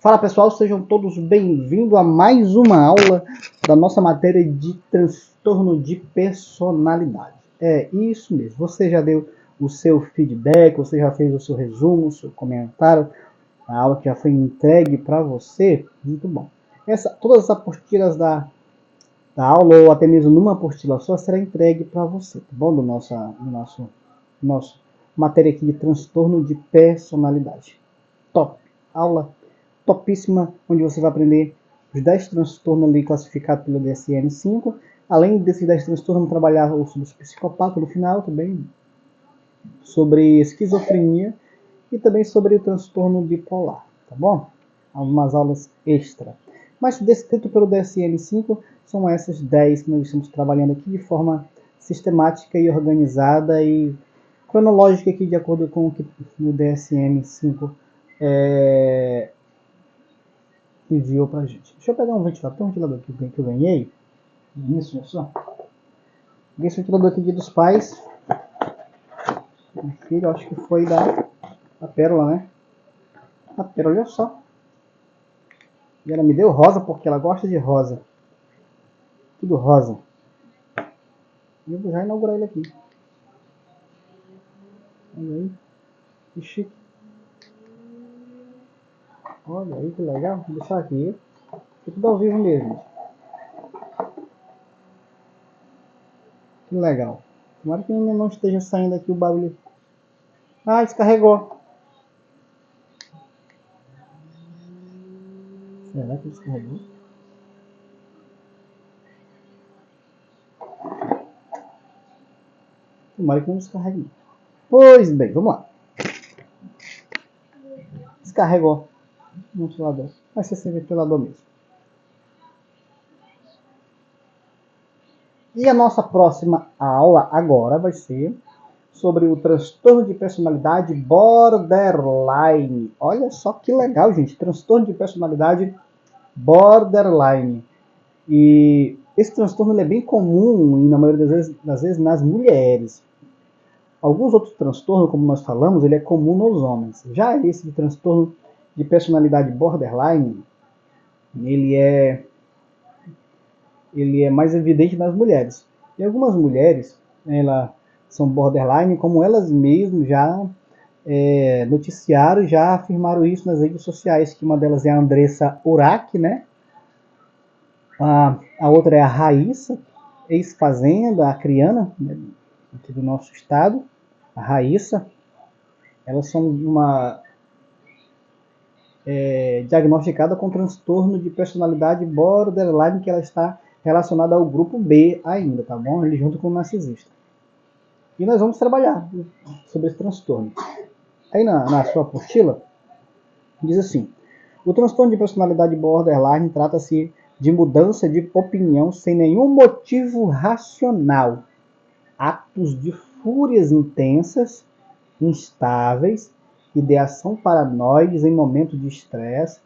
Fala pessoal, sejam todos bem-vindos a mais uma aula da nossa matéria de transtorno de personalidade. É isso mesmo, você já deu o seu feedback, você já fez o seu resumo, o seu comentário, a aula que já foi entregue para você, muito bom. Todas as apostilas da aula, ou até mesmo numa apostila só, será entregue para você, tá bom? Do nosso matéria aqui de transtorno de personalidade. Top! Aula topíssima, onde você vai aprender os 10 transtornos ali classificados pelo DSM-5. Além desses 10 transtornos, vamos trabalhar sobre os psicopatas no final também, sobre esquizofrenia e também sobre o transtorno bipolar, tá bom? Algumas aulas extra. Mas descrito pelo DSM-5 são essas 10 que nós estamos trabalhando aqui de forma sistemática e organizada e cronológica aqui de acordo com o que o DSM-5 enviou pra gente. Deixa eu pegar um ventilador aqui que eu ganhei. Isso, olha só. Peguei esse ventilador aqui dos pais. Meu filho, acho que foi da Pérola, né? A Pérola, olha só. E ela me deu rosa porque ela gosta de rosa. Tudo rosa. E eu vou já inaugurar ele aqui. Olha aí. Que chique. Olha aí que legal. Vou deixar aqui. É tudo ao vivo mesmo. Que legal. Tomara que ainda não esteja saindo aqui o barulho. Ah, descarregou. Será que descarregou? Tomara que não descarregue. Pois bem, vamos lá. Descarregou no ventilador. Vai ser sem ventilador mesmo. E a nossa próxima aula agora vai ser sobre o transtorno de personalidade borderline. Olha só que legal, gente. Transtorno de personalidade borderline. E esse transtorno é bem comum, na maioria das vezes, nas mulheres. Alguns outros transtornos, como nós falamos, ele é comum nos homens. Já esse transtorno de personalidade borderline, ele é mais evidente nas mulheres. E algumas mulheres, elas são borderline, como elas mesmas já noticiaram, já afirmaram isso nas redes sociais, que uma delas é a Andressa Urach, né? A outra é a Raíssa, ex-fazenda, a Criana, né, aqui do nosso estado, a Raíssa. Elas são diagnosticada com transtorno de personalidade borderline, que ela está relacionada ao grupo B ainda, tá bom? Ele junto com o narcisista. E nós vamos trabalhar sobre esse transtorno. Aí na sua apostila, diz assim: o transtorno de personalidade borderline trata-se de mudança de opinião sem nenhum motivo racional, atos de fúrias intensas, instáveis, ideação paranoides em momentos de estresse,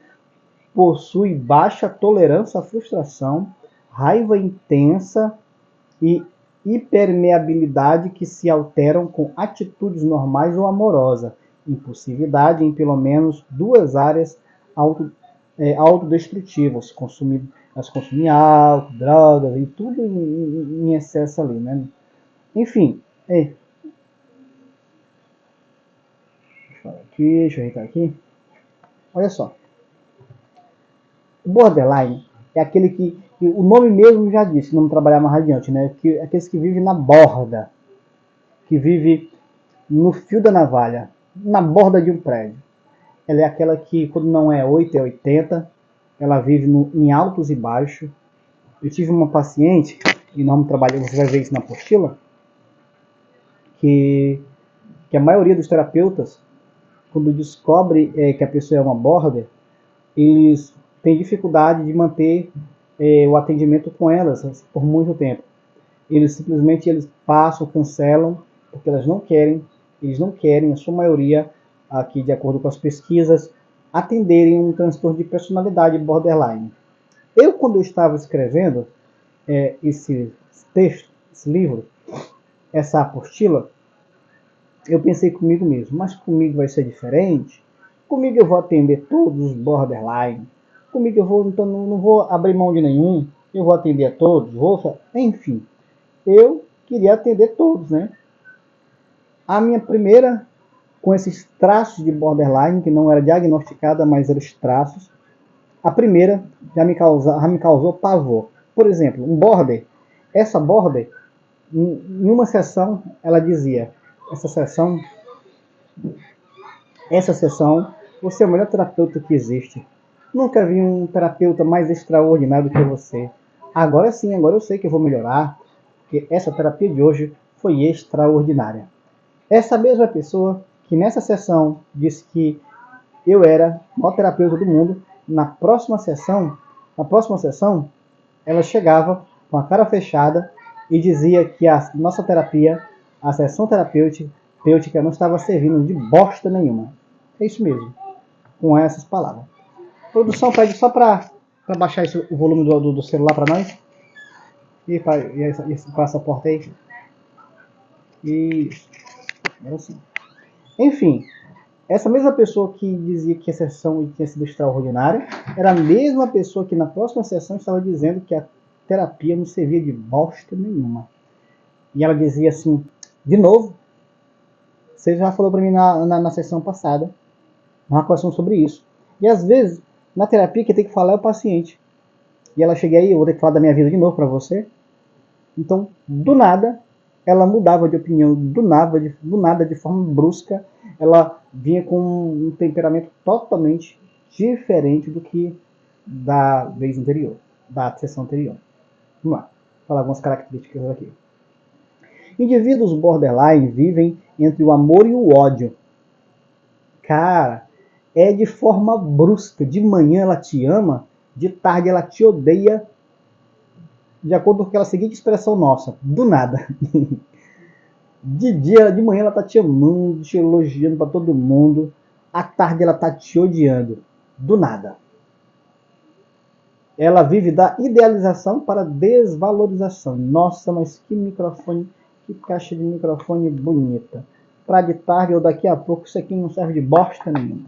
possui baixa tolerância à frustração, raiva intensa e hipermeabilidade que se alteram com atitudes normais ou amorosas, impulsividade em pelo menos 2 áreas autodestrutivas, consumir álcool, drogas e tudo em excesso ali, né? Enfim, deixa eu ajeitar aqui. Olha só. O borderline é aquele que o nome mesmo já disse, não trabalhar mais adiante, né? Aqueles que vivem na borda, que vive no fio da navalha, na borda de um prédio. Ela é aquela que, quando não é 8, é 80, ela vive em altos e baixos. Eu tive uma paciente, e nós trabalhamos, você vai ver isso na apostila, que a maioria dos terapeutas, quando descobre que a pessoa é uma border, eles têm dificuldade de manter o atendimento com elas por muito tempo. Eles simplesmente passam, cancelam, porque eles não querem, a sua maioria, aqui de acordo com as pesquisas, atenderem um transtorno de personalidade borderline. Eu, quando eu estava escrevendo esse texto, esse livro, essa apostila, eu pensei comigo mesmo, mas comigo vai ser diferente, Comigo eu vou atender todos os borderline. Comigo eu vou, então não vou abrir mão de nenhum. Eu vou atender a todos. Enfim, eu queria atender todos, né? A minha primeira, com esses traços de borderline, que não era diagnosticada, mas eram os traços, a primeira já me causou pavor. Por exemplo, um border. Essa border, em uma sessão, ela dizia, essa sessão, você é o melhor terapeuta que existe. Nunca vi um terapeuta mais extraordinário que você. Agora sim, agora eu sei que eu vou melhorar, porque essa terapia de hoje foi extraordinária. Essa mesma pessoa que nessa sessão disse que eu era o maior terapeuta do mundo, na próxima sessão, ela chegava com a cara fechada e dizia que a nossa terapia, a sessão terapêutica não estava servindo de bosta nenhuma. É isso mesmo, com essas palavras. A produção pede só para baixar o volume do celular para nós. E esse passaporte aí. Isso. Agora sim. Enfim, essa mesma pessoa que dizia que a sessão tinha sido extraordinária, era a mesma pessoa que na próxima sessão estava dizendo que a terapia não servia de bosta nenhuma. E ela dizia assim, de novo, você já falou para mim na sessão passada, uma questão sobre isso. E às vezes, na terapia, quem tem que falar é o paciente. E ela chega aí, eu vou ter que falar da minha vida de novo para você. Então, do nada, ela mudava de opinião, do nada, de forma brusca, ela vinha com um temperamento totalmente diferente do que da vez anterior, da sessão anterior. Vamos lá, vou falar algumas características aqui. Indivíduos borderline vivem entre o amor e o ódio. Cara, é de forma brusca. De manhã ela te ama, de tarde ela te odeia, de acordo com aquela seguinte expressão nossa, do nada. De manhã ela tá te amando, te elogiando para todo mundo, à tarde ela tá te odiando, do nada. Ela vive da idealização para desvalorização. Nossa, mas que microfone, que caixa de microfone bonita. Para de tarde ou daqui a pouco isso aqui não serve de bosta nenhuma.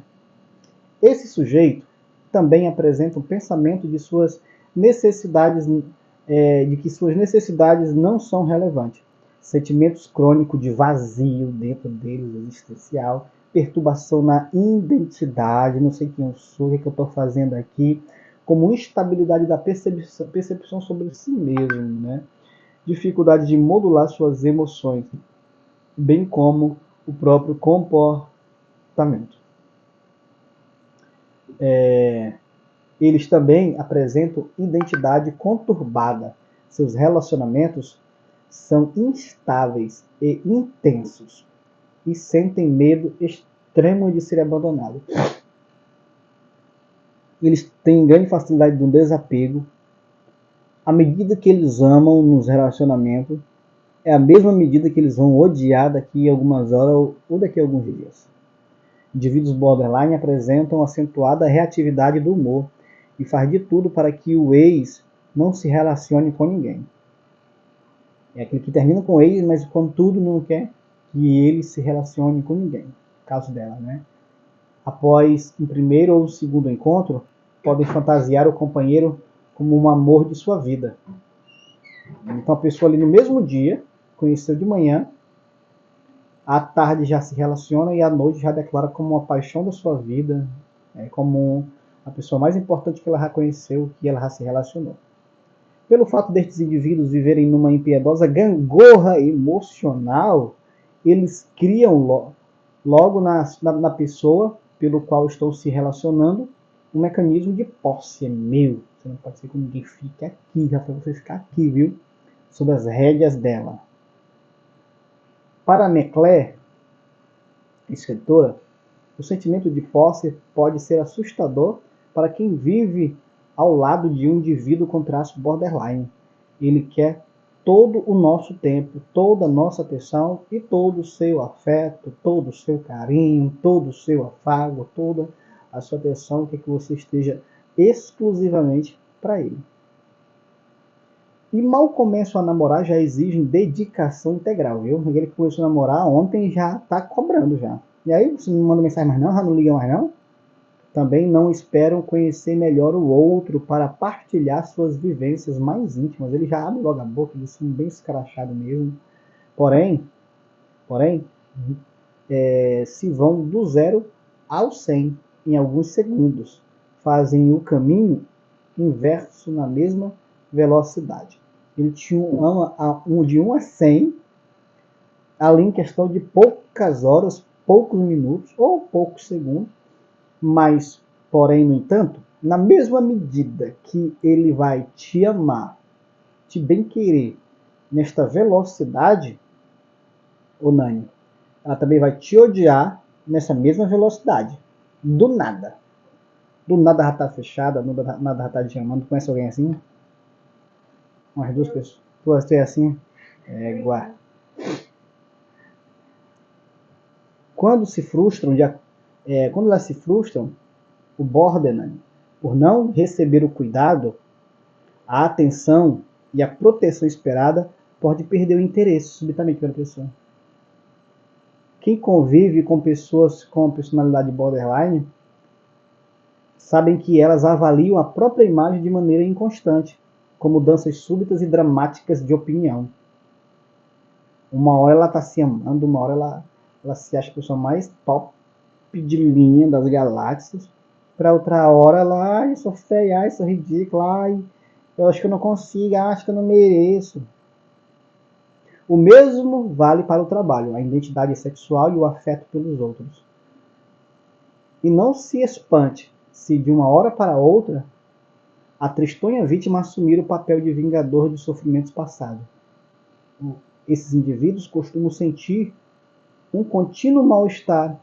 Esse sujeito também apresenta um pensamento de suas necessidades, de que suas necessidades não são relevantes. Sentimentos crônicos de vazio dentro deles, existencial, perturbação na identidade, não sei quem eu sou, o que eu estou fazendo aqui, como instabilidade da percepção sobre si mesmo, né? Dificuldade de modular suas emoções, bem como o próprio comportamento. Eles também apresentam identidade conturbada. Seus relacionamentos são instáveis e intensos e sentem medo extremo de ser abandonados. Eles têm grande facilidade de um desapego. A medida que eles amam nos relacionamentos é a mesma medida que eles vão odiar daqui a algumas horas ou daqui a alguns dias. Indivíduos borderline apresentam acentuada reatividade do humor e faz de tudo para que o ex não se relacione com ninguém. É aquele que termina com o ex, mas contudo não quer que ele se relacione com ninguém. Caso dela, né? Após um primeiro ou segundo encontro, podem fantasiar o companheiro como um amor de sua vida. Então a pessoa ali no mesmo dia, conheceu de manhã, à tarde já se relaciona e à noite já declara como uma paixão da sua vida, como a pessoa mais importante que ela já conheceu, que ela já se relacionou. Pelo fato destes indivíduos viverem numa impiedosa gangorra emocional, eles criam logo na pessoa pelo qual estão se relacionando um mecanismo de posse. É meu, você não pode ser com ninguém, fica aqui, já para você ficar aqui, viu? Sob as rédeas dela. Para Mecler, escritora, o sentimento de posse pode ser assustador para quem vive ao lado de um indivíduo com traço borderline. Ele quer todo o nosso tempo, toda a nossa atenção e todo o seu afeto, todo o seu carinho, todo o seu afago, toda a sua atenção, que você esteja exclusivamente para ele. E mal começam a namorar, já exigem dedicação integral, viu? Ele que começou a namorar ontem já está cobrando já. E aí você não manda mensagem mais não? Já não liga mais não? Também não esperam conhecer melhor o outro para partilhar suas vivências mais íntimas. Ele já abre logo a boca, eles são bem escrachados mesmo. Porém, se vão do 0 ao 100 em alguns segundos. Fazem o caminho inverso na mesma velocidade. Ele tinha de 1 a 100 ali em questão de poucas horas, poucos minutos ou poucos segundos, mas, porém, no entanto, na mesma medida que ele vai te amar, te bem-querer nesta velocidade, ô Nani, ela também vai te odiar nessa mesma velocidade. Do nada. Do nada já tá fechada, do nada já tá te amando. Conhece alguém assim? Umas duas pessoas. Você é assim? É igual. Quando elas se frustram, o borderline, por não receber o cuidado, a atenção e a proteção esperada, pode perder o interesse subitamente pela pessoa. Quem convive com pessoas com personalidade borderline sabem que elas avaliam a própria imagem de maneira inconstante, com mudanças súbitas e dramáticas de opinião. Uma hora ela está se amando, uma hora ela se acha a pessoa mais top de linha das galáxias, para outra hora ela, ai, sou feia, ai, sou ridícula, ai, eu acho que eu não consigo, acho que eu não mereço. O mesmo vale para o trabalho, a identidade sexual e o afeto pelos outros. E não se espante se de uma hora para outra a tristonha vítima assumir o papel de vingador de sofrimentos passados. Esses indivíduos costumam sentir um contínuo mal-estar,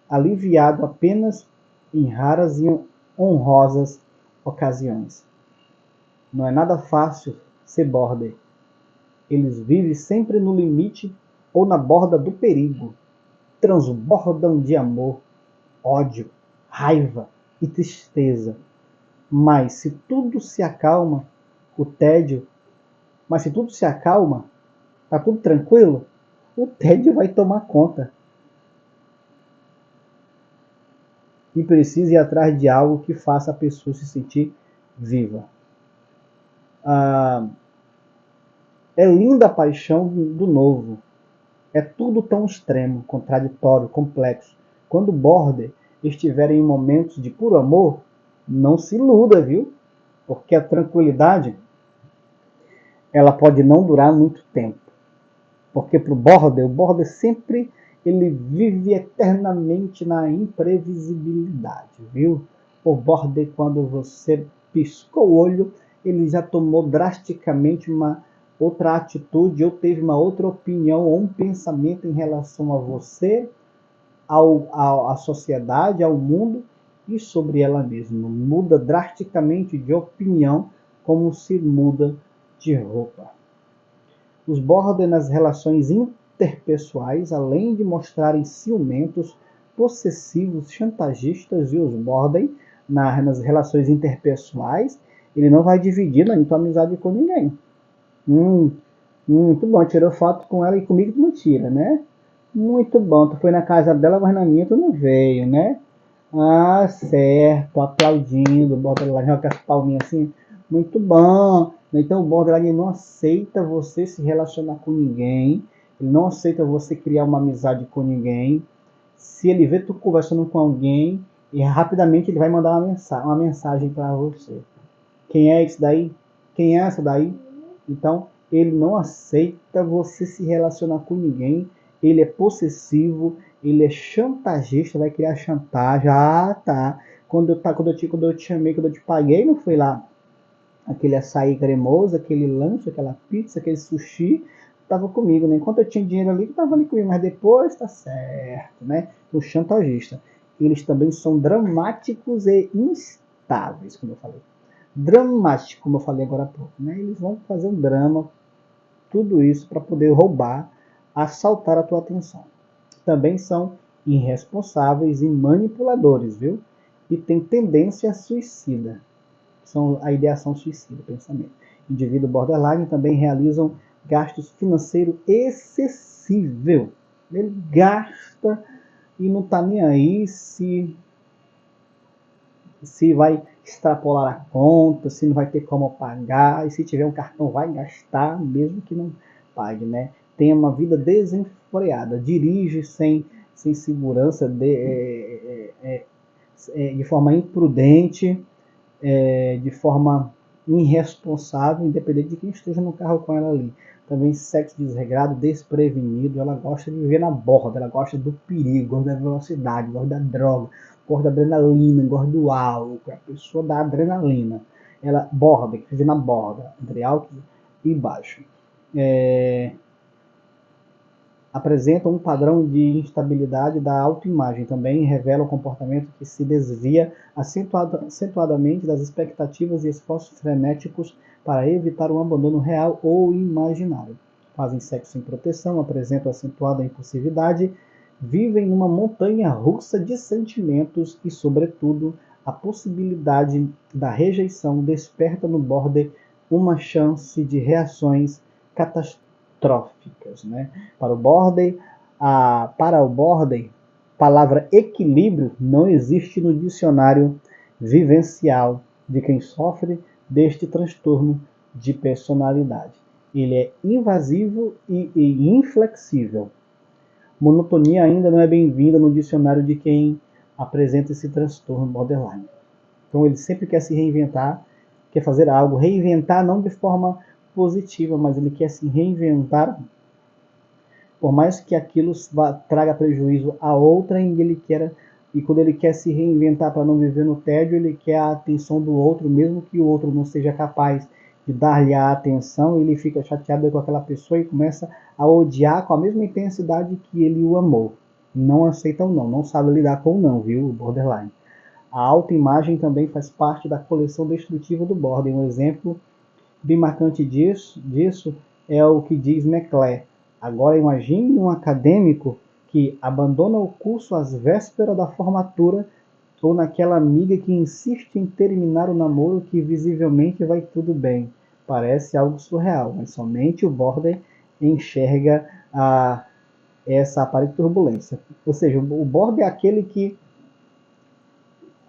aliviado apenas em raras e honrosas ocasiões. Não é nada fácil ser border. Eles vivem sempre no limite ou na borda do perigo. Transbordam de amor, ódio, raiva e tristeza. Mas se tudo se acalma, tá tudo tranquilo, o tédio vai tomar conta. E precisa ir atrás de algo que faça a pessoa se sentir viva. É linda a paixão do novo. É tudo tão extremo, contraditório, complexo. Quando o border estiver em momentos de puro amor, não se iluda, viu? Porque a tranquilidade, ela pode não durar muito tempo. Porque para o border sempre ele vive eternamente na imprevisibilidade, viu? O border, quando você piscou o olho, ele já tomou drasticamente uma outra atitude, ou teve uma outra opinião, ou um pensamento em relação a você, à sociedade, ao mundo e sobre ela mesma. Muda drasticamente de opinião, como se muda de roupa. Os border nas relações interpessoais, além de mostrarem ciumentos, possessivos, chantagistas, e os border nas relações interpessoais, ele não vai dividir na tua amizade com ninguém. Muito bom, tirou foto com ela e comigo tu não tira, né? Muito bom, tu foi na casa dela, mas na minha tu não veio, né? Ah, certo, aplaudindo, borderline com as palminhas assim. Muito bom. Então o borderline não aceita você se relacionar com ninguém. Ele não aceita você criar uma amizade com ninguém. Se ele vê tu conversando com alguém, e rapidamente ele vai mandar uma mensagem para você. Quem é esse daí? Quem é essa daí? Então, ele não aceita você se relacionar com ninguém. Ele é possessivo, ele é chantagista, vai criar chantagem. Ah, tá. Quando eu te chamei, quando eu te paguei, não foi lá aquele açaí cremoso, aquele lanche, aquela pizza, aquele sushi, tava comigo, né? Enquanto eu tinha dinheiro ali, tava ali comigo, mas depois tá certo, né? O chantagista. Eles também são dramáticos e instáveis, como eu falei. Dramático, como eu falei agora há pouco, né? Eles vão fazer um drama, tudo isso para poder roubar, assaltar a tua atenção. Também são irresponsáveis e manipuladores, viu? E tem tendência suicida. São a ideação suicida, pensamento. Indivíduo borderline também realizam gastos financeiros excessivos. Ele gasta e não está nem aí se se vai extrapolar a conta, se não vai ter como pagar, e se tiver um cartão vai gastar, mesmo que não pague, né? Tenha uma vida desenfreada, dirige sem segurança, de forma imprudente, de forma irresponsável, independente de quem esteja no carro com ela ali. Também sexo desregrado, desprevenido, ela gosta de viver na borda, ela gosta do perigo, gosta da velocidade, gosta da droga, gosta da adrenalina, gosta do álcool, a pessoa da adrenalina. Ela borda, que vive na borda, entre alto e baixo. Apresentam um padrão de instabilidade da autoimagem, também revela um comportamento que se desvia acentuadamente das expectativas e esforços frenéticos para evitar um abandono real ou imaginário. Fazem sexo sem proteção, apresentam acentuada impulsividade, vivem numa montanha russa de sentimentos e, sobretudo, a possibilidade da rejeição desperta no border uma chance de reações catastróficas, né? Para o Borden, palavra equilíbrio não existe no dicionário vivencial de quem sofre deste transtorno de personalidade. Ele é invasivo e inflexível. Monotonia ainda não é bem-vinda no dicionário de quem apresenta esse transtorno borderline. Então ele sempre quer se reinventar, quer fazer algo, reinventar não de forma positiva, mas ele quer se reinventar, por mais que aquilo traga prejuízo a outrem, e quando ele quer se reinventar para não viver no tédio, ele quer a atenção do outro, mesmo que o outro não seja capaz de dar-lhe a atenção, ele fica chateado com aquela pessoa e começa a odiar com a mesma intensidade que ele o amou. Não aceita o não sabe lidar com o não, viu, o borderline. A autoimagem também faz parte da coleção destrutiva do Borden. Um exemplo bem marcante disso é o que diz McClare. Agora imagine um acadêmico que abandona o curso às vésperas da formatura ou naquela amiga que insiste em terminar o namoro que visivelmente vai tudo bem. Parece algo surreal, mas somente o Borden enxerga essa aparente turbulência. Ou seja, o Borden é aquele que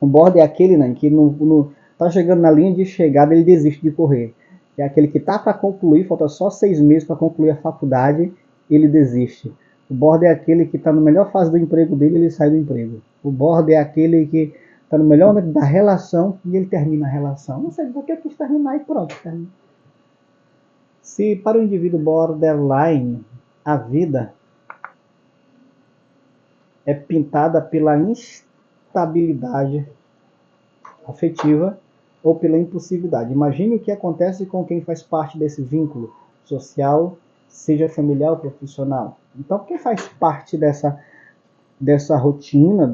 né, que tá chegando na linha de chegada, ele desiste de correr. É aquele que tá para concluir, falta só 6 meses para concluir a faculdade, ele desiste. O border é aquele que está na melhor fase do emprego dele, ele sai do emprego. O border é aquele que está no melhor momento da relação e ele termina a relação. Não sei por que eu quis terminar e pronto. Termina. Se para o indivíduo borderline a vida é pintada pela instabilidade afetiva ou pela impulsividade. Imagine o que acontece com quem faz parte desse vínculo social, seja familiar ou profissional. Então, quem faz parte dessa rotina,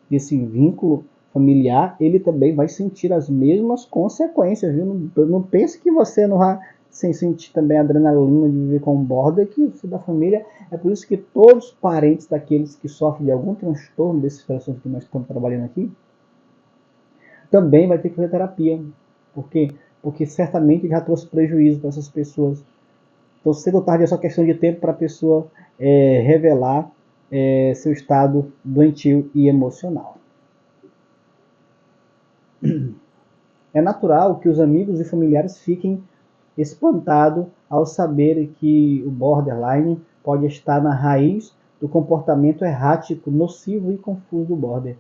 desse vínculo familiar, ele também vai sentir as mesmas consequências, viu? Não pense que você não vai sem sentir também a adrenalina de viver com um border, que você da família. É por isso que todos os parentes daqueles que sofrem de algum transtorno desses transtornos que nós estamos trabalhando aqui, também vai ter que fazer terapia. Por quê? Porque certamente já trouxe prejuízo para essas pessoas. Então, cedo ou tarde é só questão de tempo para a pessoa revelar seu estado doentio e emocional. É natural que os amigos e familiares fiquem espantados ao saber que o borderline pode estar na raiz do comportamento errático, nocivo e confuso do border.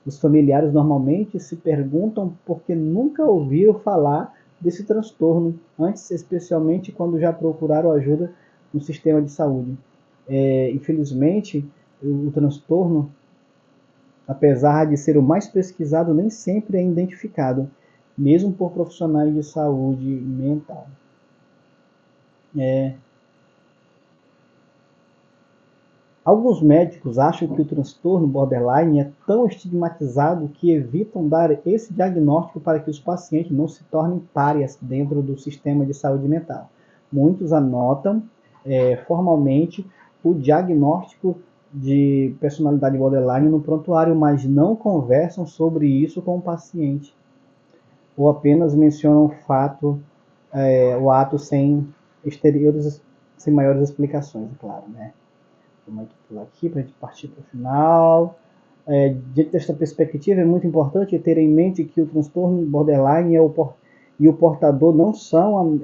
Os familiares normalmente se perguntam por que nunca ouviram falar desse transtorno antes, especialmente quando já procuraram ajuda no sistema de saúde. Infelizmente, o transtorno, apesar de ser o mais pesquisado, nem sempre é identificado, mesmo por profissionais de saúde mental. Alguns médicos acham que o transtorno borderline é tão estigmatizado que evitam dar esse diagnóstico para que os pacientes não se tornem párias dentro do sistema de saúde mental. Muitos anotam formalmente o diagnóstico de personalidade borderline no prontuário, mas não conversam sobre isso com o paciente, ou apenas mencionam o ato sem maiores explicações, claro, né? Vamos pular aqui para a gente partir para o final. Diante desta perspectiva, é muito importante ter em mente que o transtorno borderline e o portador não são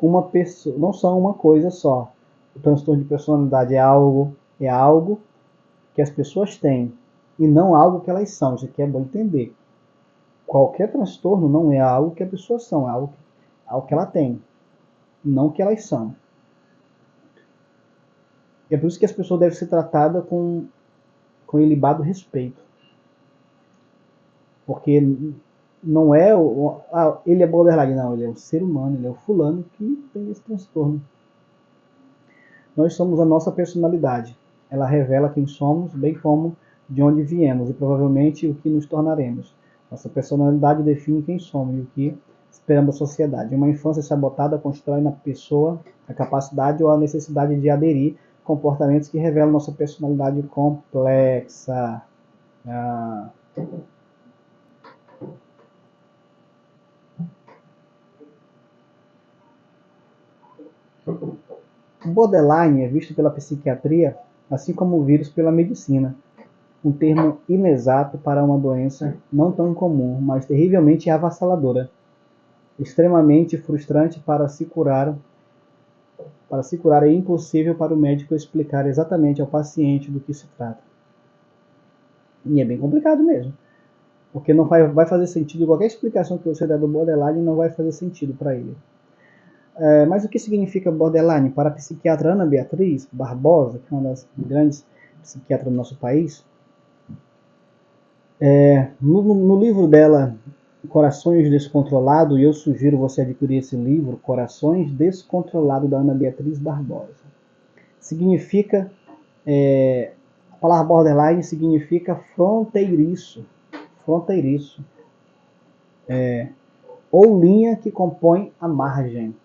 uma pessoa, não são uma coisa só. O transtorno de personalidade é algo que as pessoas têm e não algo que elas são. Isso aqui é bom entender. Qualquer transtorno não é algo que as pessoas são, é algo que ela tem, não que elas são. E é por isso que as pessoas devem ser tratadas com ilibado respeito. Porque não é ele é borderline, não, ele é um ser humano, ele é o fulano que tem esse transtorno. Nós somos a nossa personalidade. Ela revela quem somos, bem como de onde viemos e provavelmente o que nos tornaremos. Nossa personalidade define quem somos e o que esperamos da sociedade. Uma infância sabotada constrói na pessoa a capacidade ou a necessidade de aderir a comportamentos que revelam nossa personalidade complexa. O borderline é visto pela psiquiatria, assim como o vírus pela medicina, um termo inexato para uma doença não tão comum, mas terrivelmente avassaladora, extremamente frustrante para se curar é impossível para o médico explicar exatamente ao paciente do que se trata. E é bem complicado mesmo, porque não vai fazer sentido, qualquer explicação que você der do borderline não vai fazer sentido para ele. Mas o que significa borderline? Para a psiquiatra Ana Beatriz Barbosa, que é uma das grandes psiquiatras do nosso país, no livro dela, Corações Descontrolados, e eu sugiro você adquirir esse livro, Corações Descontrolados, da Ana Beatriz Barbosa. Significa, a palavra borderline significa fronteiriço, ou linha que compõe a margem.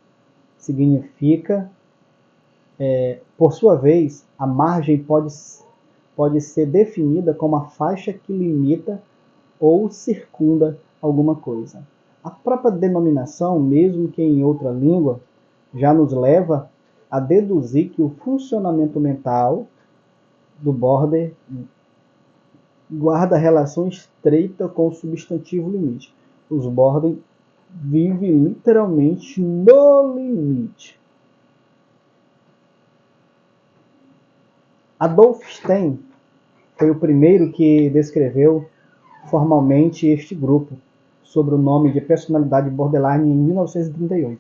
Significa, por sua vez, a margem pode ser definida como a faixa que limita ou circunda alguma coisa. A própria denominação, mesmo que em outra língua, já nos leva a deduzir que o funcionamento mental do border guarda relação estreita com o substantivo limite. Os border vivem literalmente no limite. Adolf Stein foi o primeiro que descreveu formalmente este grupo, sob o nome de personalidade borderline, em 1938,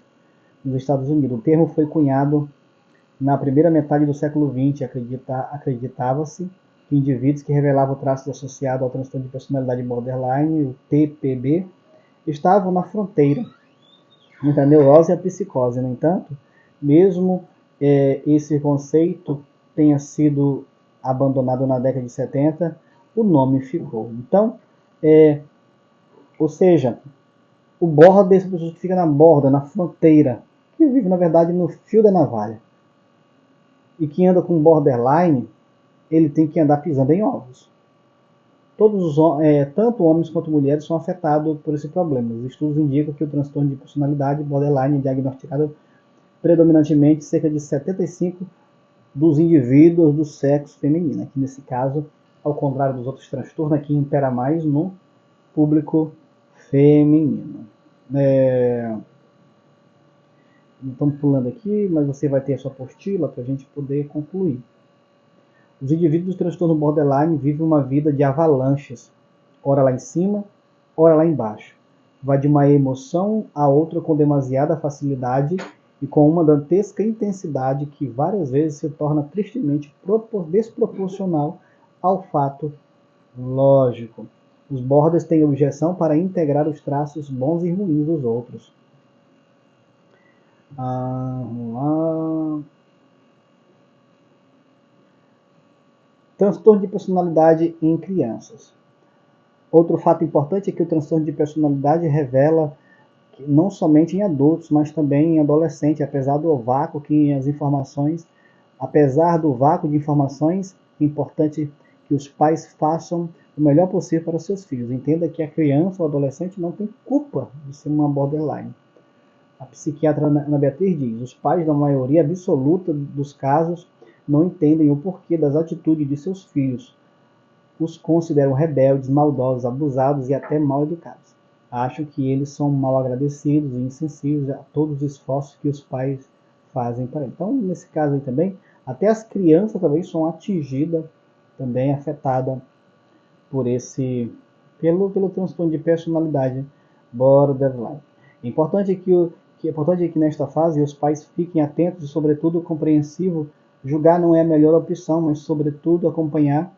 nos Estados Unidos. O termo foi cunhado na primeira metade do século XX. Acreditava-se que indivíduos que revelavam traços associados ao transtorno de personalidade borderline, o TPB, estavam na fronteira entre a neurose e a psicose. No entanto, mesmo esse conceito tenha sido abandonado na década de 70, o nome ficou. Então, ou seja, o border, essa pessoa que fica na borda, na fronteira, que vive, na verdade, no fio da navalha. E que anda com borderline, ele tem que andar pisando em ovos. Tanto homens quanto mulheres são afetados por esse problema. Os estudos indicam que o transtorno de personalidade borderline é diagnosticado predominantemente cerca de 75% dos indivíduos do sexo feminino. Aqui nesse caso, ao contrário dos outros transtornos, aqui impera mais no público feminino. Estamos pulando aqui, mas você vai ter a sua apostila para a gente poder concluir. Os indivíduos do transtorno borderline vivem uma vida de avalanches, ora lá em cima, ora lá embaixo. Vai de uma emoção a outra com demasiada facilidade e com uma dantesca intensidade que várias vezes se torna tristemente desproporcional ao fato lógico. Os borders têm objeção para integrar os traços bons e ruins dos outros. Vamos lá. Transtorno de personalidade em crianças. Outro fato importante é que o transtorno de personalidade revela que não somente em adultos, mas também em adolescentes, apesar do vácuo de informações, é importante que os pais façam o melhor possível para seus filhos. Entenda que a criança ou adolescente não tem culpa de ser uma borderline. A psiquiatra Ana Beatriz diz: os pais, na maioria absoluta dos casos, não entendem o porquê das atitudes de seus filhos. os consideram rebeldes, maldosos, abusados e até mal educados. Acham que eles são mal agradecidos e insensíveis a todos os esforços que os pais fazem para eles. Então, nesse caso aí também, até as crianças também são atingidas, também afetadas por pelo transtorno de personalidade borderline. É importante que nesta fase os pais fiquem atentos e, sobretudo, compreensivos. Julgar não é a melhor opção, mas, sobretudo, acompanhar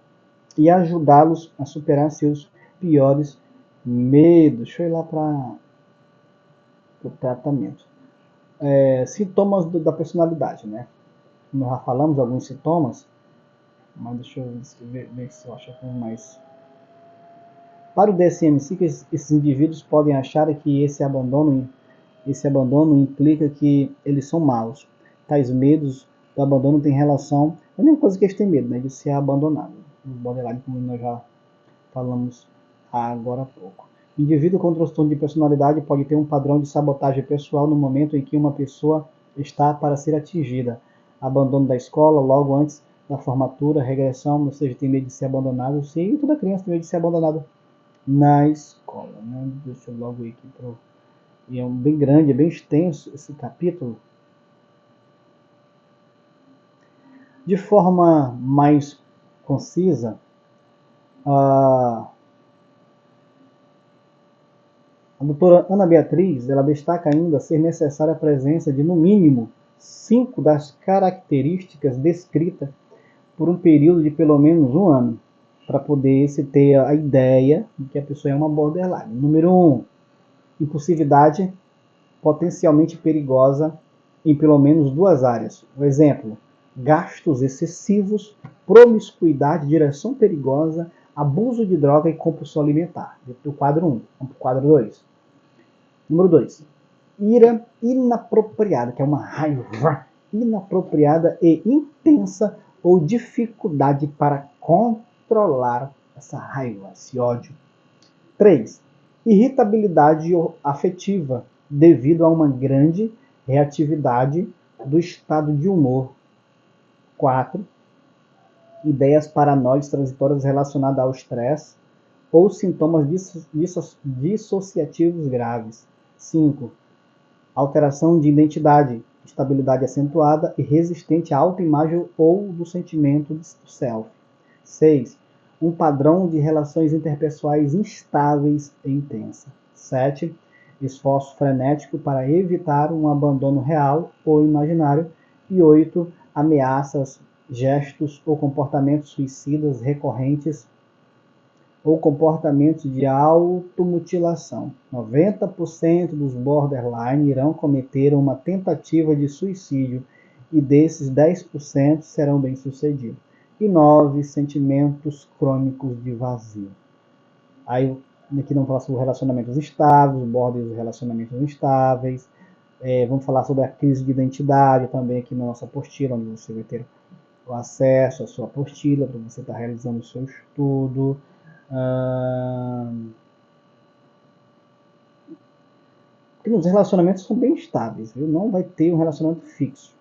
e ajudá-los a superar seus piores medos. Deixa eu ir lá para o tratamento. Sintomas da personalidade, né? Nós já falamos alguns sintomas, mas deixa eu ver se eu acho mais. Para o DSM-5, esses indivíduos podem achar que esse abandono implica que eles são maus. Tais medos do abandono têm relação, é a mesma coisa que eles têm medo, né, de ser abandonado. O borderline, como nós já falamos agora há pouco. O indivíduo com transtorno de personalidade pode ter um padrão de sabotagem pessoal no momento em que uma pessoa está para ser atingida. Abandono da escola logo antes da formatura, regressão, ou seja, tem medo de ser abandonado. Sim, toda criança tem medo de ser abandonado na escola, né? Deixa eu logo ir aqui pro... E é bem grande, é bem extenso esse capítulo. De forma mais concisa, a doutora Ana Beatriz, ela destaca ainda ser necessária a presença de, no mínimo, 5 das características descritas por um período de pelo menos um ano, para poder se ter a ideia de que a pessoa é uma borderline. Número 1, impulsividade potencialmente perigosa em pelo menos 2 áreas. Por exemplo, gastos excessivos, promiscuidade, direção perigosa, abuso de droga e compulsão alimentar. Do quadro 1. Vamos para o quadro 2. Número 2. Ira inapropriada, que é uma raiva inapropriada e intensa ou dificuldade para controlar essa raiva, esse ódio. 3. Irritabilidade afetiva, devido a uma grande reatividade do estado de humor. 4. Ideias paranoides transitórias relacionadas ao estresse ou sintomas dissociativos graves. 5. Alteração de identidade, estabilidade acentuada e resistente à autoimagem ou do sentimento do self. 6. Um padrão de relações interpessoais instáveis e intensa. 7. Esforço frenético para evitar um abandono real ou imaginário. E 8. Ameaças, gestos ou comportamentos suicidas recorrentes ou comportamentos de automutilação. 90% dos borderline irão cometer uma tentativa de suicídio e desses 10% serão bem-sucedidos. E 9, sentimentos crônicos de vazio. Aí aqui não fala sobre relacionamentos estáveis, o border dos relacionamentos instáveis. Vamos falar sobre a crise de identidade também aqui na nossa apostila, onde você vai ter o acesso à sua apostila para você estar realizando o seu estudo. Porque os relacionamentos são bem estáveis, viu? Não vai ter um relacionamento fixo.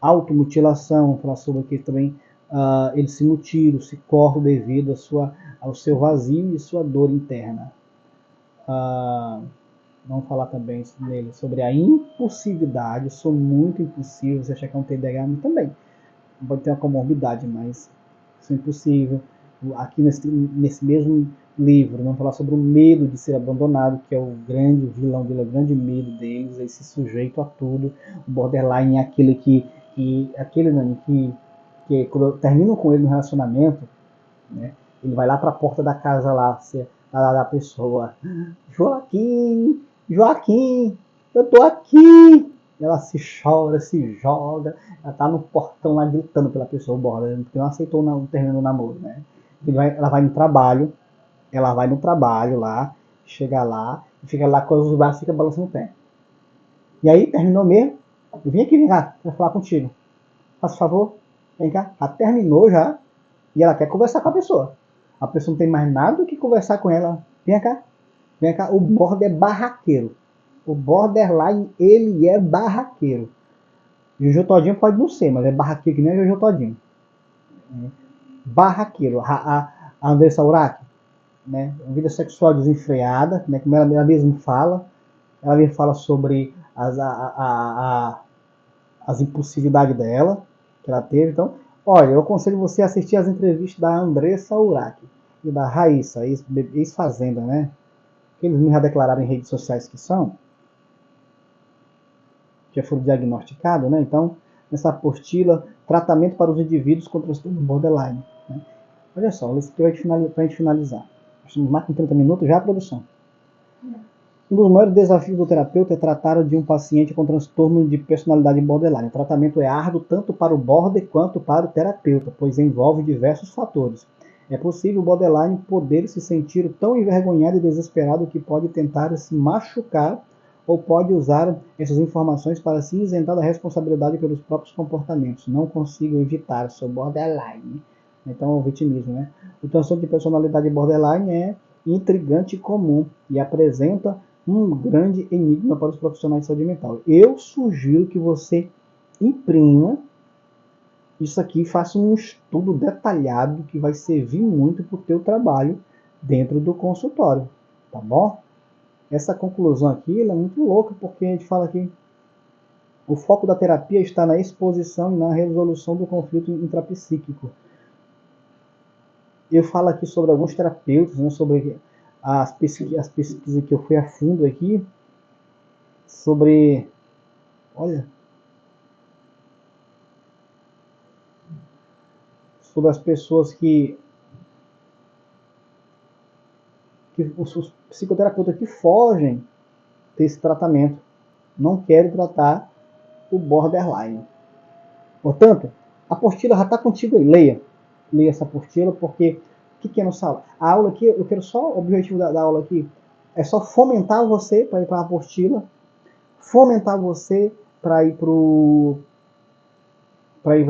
Automutilação, vamos falar sobre aqui também. Eles se mutilam, se cortam devido ao seu vazio e sua dor interna. Vamos falar também nele sobre a impulsividade. Eu sou muito impulsivo, você acha que é um TDAH? Também. Pode ter uma comorbidade, mas sou impossível. Aqui nesse mesmo livro, vamos falar sobre o medo de ser abandonado, que é o grande vilão dele, o grande medo deles, esse sujeito a tudo. O borderline é aquele que quando terminam com ele no relacionamento, né, ele vai lá para a porta da casa lá, da pessoa, Joaquim, eu tô aqui. Ela se chora, se joga, ela tá no portão lá gritando pela pessoa, porque não aceitou o término do namoro, né? Ela vai no trabalho lá, chega lá, e fica lá com os braços e fica balançando o pé. E aí, terminou mesmo, eu vim aqui, vem cá, pra falar contigo. Faça favor, vem cá. Ela terminou já, e ela quer conversar com a pessoa. A pessoa não tem mais nada do que conversar com ela. Vem cá. O border é barraqueiro. O borderline, ele é barraqueiro. Jojo Todinho pode não ser, mas é barraqueiro que nem Jojo Todinho. Barraqueiro. a Andressa Urach, né? Uma vida sexual desenfreada, né? Como ela mesma fala. Ela mesma fala sobre as impulsividades dela, que ela teve. Então, olha, eu aconselho você a assistir as entrevistas da Andressa Urach e da Raíssa, ex-fazenda, né? Que eles me já declararam em redes sociais que são, que já foram diagnosticados, né? Então, nessa apostila, tratamento para os indivíduos com transtorno borderline. Né? Olha só, isso aqui para a gente finalizar. Estamos mais com 30 minutos já, produção. Um dos maiores desafios do terapeuta é tratar de um paciente com transtorno de personalidade borderline. O tratamento é árduo tanto para o border quanto para o terapeuta, pois envolve diversos fatores. É possível o borderline poder se sentir tão envergonhado e desesperado que pode tentar se machucar ou pode usar essas informações para se isentar da responsabilidade pelos próprios comportamentos. Não consigo evitar, sou borderline. Então, o vitimismo, né? O transtorno de personalidade borderline é intrigante e comum e apresenta um grande enigma para os profissionais de saúde mental. Eu sugiro que você imprima isso aqui, faça um estudo detalhado que vai servir muito para o teu trabalho dentro do consultório, tá bom? Essa conclusão aqui ela é muito louca, porque a gente fala que o foco da terapia está na exposição e na resolução do conflito intrapsíquico. Eu falo aqui sobre alguns terapeutas, né, sobre as pesquisas que eu fui a fundo aqui, sobre, olha, sobre as pessoas que os psicoterapeutas que fogem desse tratamento, não querem tratar o borderline. Portanto, a apostila já está contigo aí, leia essa apostila, porque o que é nossa aula? A aula aqui, eu quero só, o objetivo da aula aqui é só fomentar você para ir para a apostila, fomentar você para ir para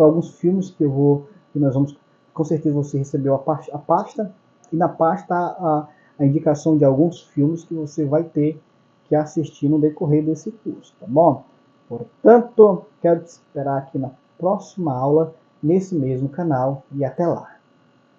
alguns filmes que nós vamos, com certeza você recebeu a pasta, e na pasta a indicação de alguns filmes que você vai ter que assistir no decorrer desse curso, tá bom? Portanto, quero te esperar aqui na próxima aula, nesse mesmo canal, e até lá.